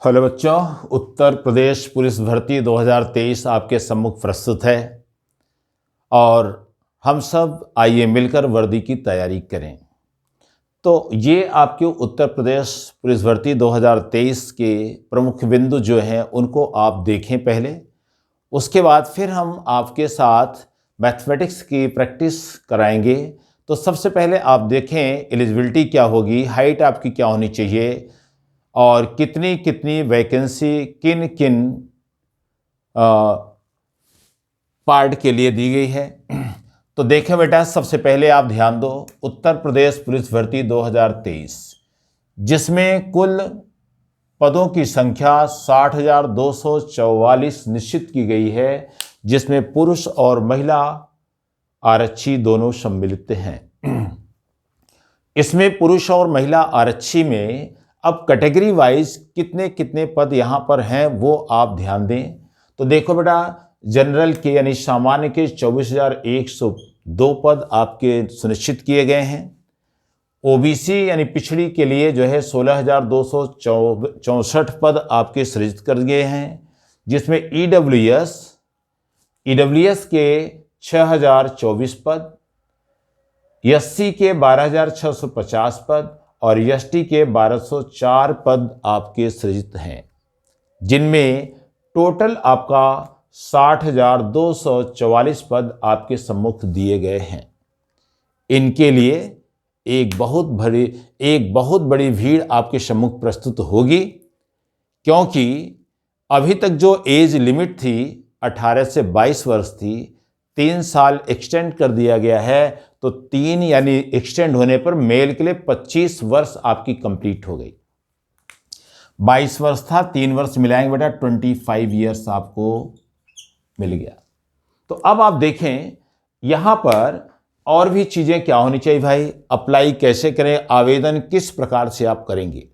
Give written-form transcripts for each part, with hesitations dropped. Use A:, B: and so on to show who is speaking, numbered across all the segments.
A: Hello बच्चों, Uttar Pradesh police भर्ती 2023 आपके सम्मुख प्रस्तुत है और हम सब आइए मिलकर वर्दी की तैयारी करें। तो ये आपके उत्तर प्रदेश पुलिस भर्ती 2023 के प्रमुख बिंदु जो हैं उनको आप देखें पहले। उसके बाद फिर हम आपके साथ मैथमेटिक्स की प्रैक्टिस कराएंगे। तो सबसे पहले आप देखें एलिजिबिलिटी क्या होगी, हाइट आपकी क्या होनी चाहिए और कितनी कितनी वैकेंसी किन किन पार्ट के लिए दी गई है। तो देखें बेटा, सबसे पहले आप ध्यान दो, उत्तर प्रदेश पुलिस भर्ती 2023 जिसमें कुल पदों की संख्या 60,244 निश्चित की गई है, जिसमें पुरुष और महिला आरक्षी दोनों सम्मिलित हैं। इसमें पुरुष और महिला आरक्षी में अब कैटेगरी वाइज कितने कितने पद यहाँ पर हैं वो आप ध्यान दें। तो देखो बेटा, जनरल के यानी सामान्य के 24,102 पद आपके सुनिश्चित किए गए हैं। ओबीसी यानी पिछड़ी के लिए जो है 16,264 पद आपके सृजित कर गए हैं, जिसमें ईडब्ल्यूएस के 6,024 पद, एससी के 12,650 पद और एसटी के 1,204 पद आपके सृजित हैं, जिनमें टोटल आपका 60,244 पद आपके सम्मुख दिए गए हैं। इनके लिए एक बहुत बड़ी भीड़ आपके सम्मुख प्रस्तुत होगी, क्योंकि अभी तक जो एज लिमिट थी 18 से 22 वर्ष थी, 3 साल एक्सटेंड कर दिया गया है। तो 3 यानी एक्सटेंड होने पर मेल के लिए 25 वर्ष आपकी कंप्लीट हो गई। 22 वर्ष था, 3 वर्ष मिलाएंगे बेटा 25 ईयर्स आपको मिल गया। तो अब आप देखें यहां पर और भी चीजें क्या होनी चाहिए भाई। अप्लाई कैसे करें, आवेदन किस प्रकार से आप करेंगे।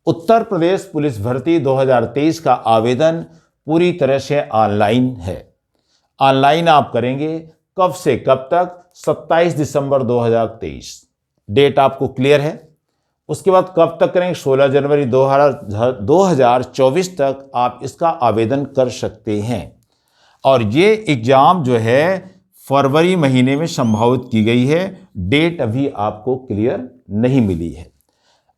A: उत्तर प्रदेश पुलिस भर्ती 2023 का आवेदन पूरी तरह से ऑनलाइन है। ऑनलाइन आप करेंगे कब से कब तक, 27 दिसंबर 2023 डेट आपको क्लियर है। उसके बाद कब तक करेंगे, 16 जनवरी 2024 तक आप इसका आवेदन कर सकते हैं। और ये एग्जाम जो है फरवरी महीने में संभावित की गई है, डेट अभी आपको क्लियर नहीं मिली है।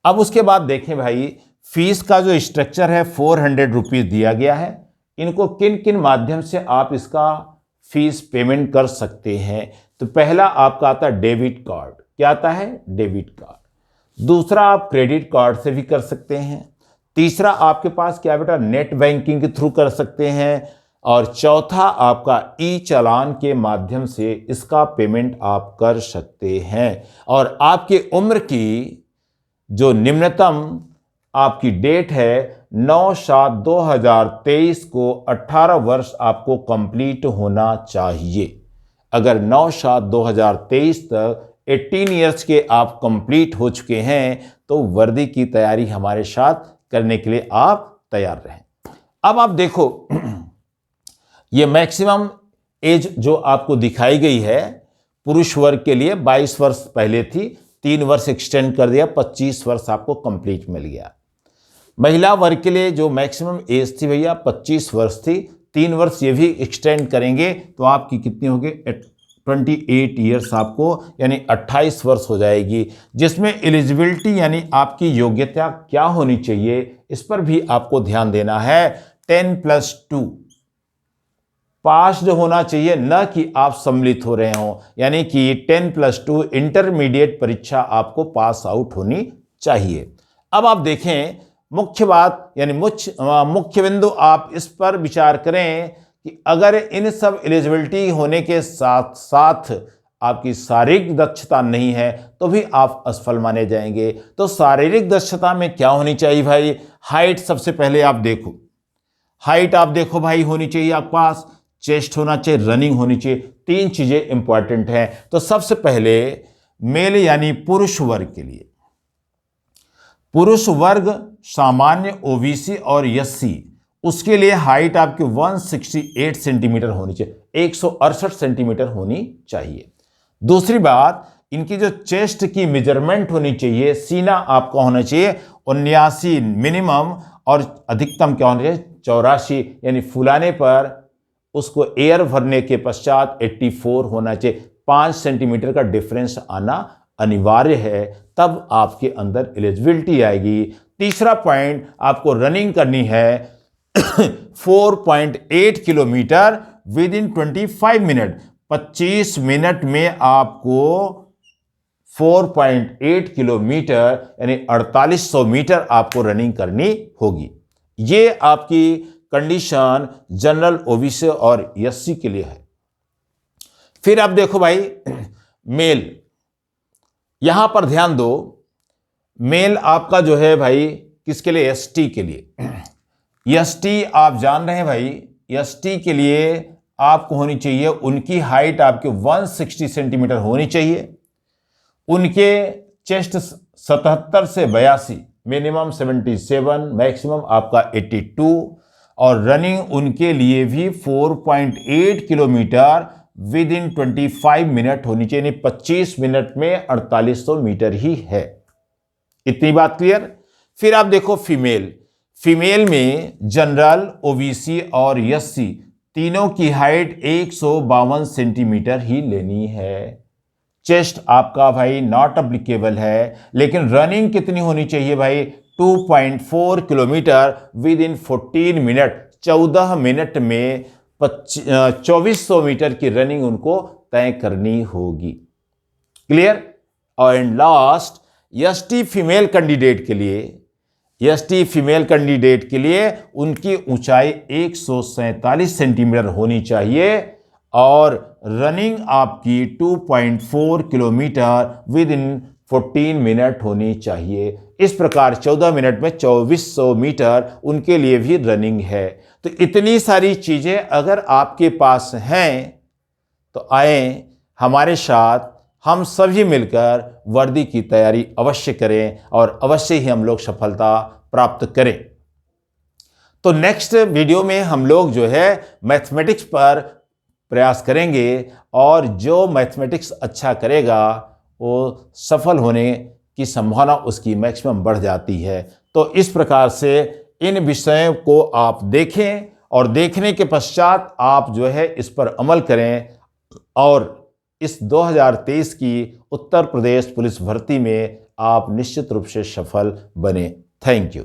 A: अब उसके बाद देखें भाई, फीस का जो स्ट्रक्चर है 400 रुपीज दिया गया है। इनको किन किन माध्यम से आप इसका फीस पेमेंट कर सकते हैं। तो पहला आपका आता है डेबिट कार्ड। क्या आता है, डेबिट कार्ड। दूसरा आप क्रेडिट कार्ड से भी कर सकते हैं। तीसरा आपके पास क्या बेटा, नेट बैंकिंग के थ्रू कर सकते हैं। और चौथा आपका ई चालान के माध्यम से इसका पेमेंट आप कर सकते हैं। और आपकी उम्र की जो निम्नतम आपकी डेट है 9/7/2023 को 18 वर्ष आपको कंप्लीट होना चाहिए। अगर 9/7/2023 तक 18 ईयर्स के आप कंप्लीट हो चुके हैं तो वर्दी की तैयारी हमारे साथ करने के लिए आप तैयार रहें। अब आप देखो ये मैक्सिमम एज जो आपको दिखाई गई है पुरुष वर्ग के लिए 22 वर्ष पहले थी, 3 वर्ष एक्सटेंड कर दिया, 25 वर्ष आपको कंप्लीट मिल गया। महिला वर्ग के लिए जो मैक्सिमम एज थी भैया 25 वर्ष थी, 3 वर्ष ये भी एक्सटेंड करेंगे तो आपकी कितनी होगी, 28 ईयर्स आपको यानी 28 वर्ष हो जाएगी। जिसमें एलिजिबिलिटी यानी आपकी योग्यता क्या होनी चाहिए इस पर भी आपको ध्यान देना है। 10+2 पास्ड होना चाहिए, न कि आप सम्मिलित हो रहे हो, यानी कि 10+2 इंटरमीडिएट परीक्षा आपको पास आउट होनी चाहिए। अब आप देखें मुख्य बात यानी मुख्य बिंदु आप इस पर विचार करें कि अगर इन सब एलिजिबिलिटी होने के साथ साथ आपकी शारीरिक दक्षता नहीं है तो भी आप असफल माने जाएंगे। तो शारीरिक दक्षता में क्या होनी चाहिए भाई, हाइट सबसे पहले आप देखो, हाइट आप देखो भाई होनी चाहिए आपके पास, चेस्ट होना चाहिए, रनिंग होनी चाहिए। 3 चीजें इंपॉर्टेंट हैं। तो सबसे पहले मेल यानी पुरुष वर्ग के लिए, पुरुष वर्ग सामान्य ओबीसी और एससी, उसके लिए हाइट आपकी 168 सेंटीमीटर होनी चाहिए, 168 सेंटीमीटर होनी चाहिए। दूसरी बात, इनकी जो चेस्ट की मेजरमेंट होनी चाहिए, सीना आपका होना चाहिए 79 मिनिमम और अधिकतम क्या होना चाहिए 84, यानी फुलाने पर उसको एयर भरने के पश्चात 84 होना चाहिए। 5 सेंटीमीटर का डिफरेंस आना अनिवार्य है, तब आपके अंदर एलिजिबिलिटी आएगी। तीसरा पॉइंट, आपको रनिंग करनी है 4.8 kilometre with in 25 minute. 25 minute में आपको 4.8 किलोमीटर यानी 4800 मीटर आपको रनिंग करनी होगी। ये आपकी कंडीशन जनरल, ओबीसी और एससी के लिए है। फिर आप देखो भाई मेल, यहां पर ध्यान दो, मेल आपका जो है भाई किसके लिए, एसटी के लिए। एसटी आप जान रहे हैं भाई, एसटी के लिए आपको होनी चाहिए, उनकी हाइट आपके 160 सेंटीमीटर होनी चाहिए, उनके चेस्ट 77 से 82, मिनिमम 77, मैक्सिमम आपका 82, और रनिंग उनके लिए भी 4.8 किलोमीटर विद इन 25 मिनट होनी चाहिए, 25 मिनट में 4800 मीटर ही है। इतनी बात क्लियर। फिर आप देखो फीमेल, फीमेल में जनरल, ओबीसी और एससी तीनों की हाइट 152 सेंटीमीटर ही लेनी है। चेस्ट आपका भाई नॉट अप्लीकेबल है, लेकिन रनिंग कितनी होनी चाहिए भाई, 2.4 kilometre with in 14 minute, 14 minute में 2400 मीटर की रनिंग उनको तय करनी होगी। Clear. And last, ST female candidate के लिए, एसटी फीमेल कैंडिडेट के लिए उनकी ऊंचाई 147 सेंटीमीटर होनी चाहिए और रनिंग आपकी 2.4 किलोमीटर विद इन 14 मिनट होनी चाहिए। इस प्रकार 14 मिनट में 2400 मीटर उनके लिए भी रनिंग है। तो इतनी सारी चीजें अगर आपके पास हैं तो आए हमारे साथ, हम सभी मिलकर वर्दी की तैयारी अवश्य करें और अवश्य ही हम लोग सफलता प्राप्त करें। तो नेक्स्ट वीडियो में हम लोग जो है मैथमेटिक्स पर प्रयास करेंगे और जो मैथमेटिक्स अच्छा करेगा वो सफल होने की संभावना उसकी मैक्सिमम बढ़ जाती है। तो इस प्रकार से इन विषयों को आप देखें और देखने के पश्चात आप जो है इस पर अमल करें और इस 2023 की उत्तर प्रदेश पुलिस भर्ती में आप निश्चित रूप से सफल बने। Thank you.